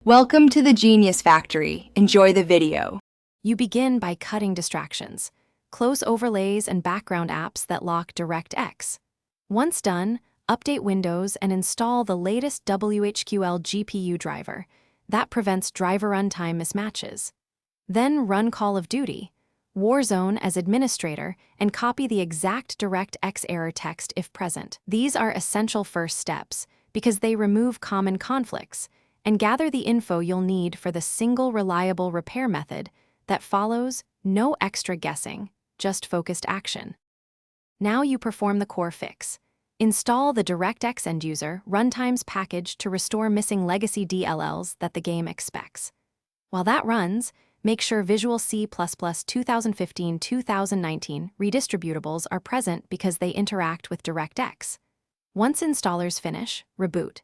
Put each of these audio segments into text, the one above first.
Welcome to the Genius Factory. Enjoy the video. You begin by cutting distractions, close overlays and background apps that lock DirectX. Once done, update Windows and install the latest WHQL GPU driver. That prevents driver runtime mismatches. Then run Call of Duty, Warzone as administrator, and copy the exact DirectX error text if present. These are essential first steps because they remove common conflicts and gather the info you'll need for the single reliable repair method that follows no extra guessing, just focused action. Now you perform the core fix. Install the DirectX end-user runtimes package to restore missing legacy DLLs that the game expects. While that runs, make sure Visual C++ 2015-2019 redistributables are present because they interact with DirectX. Once installers finish, reboot.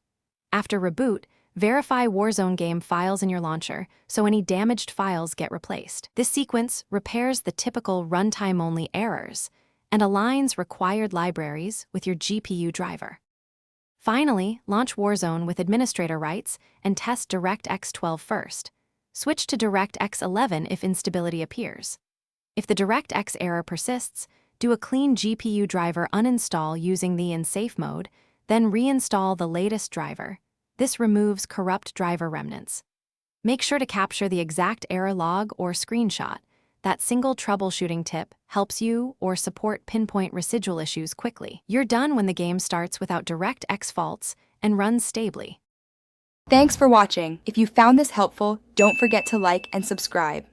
After reboot, verify Warzone game files in your launcher so any damaged files get replaced. This sequence repairs the typical runtime-only errors and aligns required libraries with your GPU driver. Finally, launch Warzone with administrator rights and test DirectX 12 first. Switch to DirectX 11 if instability appears. If the DirectX error persists, do a clean GPU driver uninstall using the in safe mode, then reinstall the latest driver. This removes corrupt driver remnants. Make sure to capture the exact error log or screenshot. That single troubleshooting tip helps you or support pinpoint residual issues quickly. You're done when the game starts without DirectX faults and runs stably. Thanks for watching. If you found this helpful, don't forget to like and subscribe.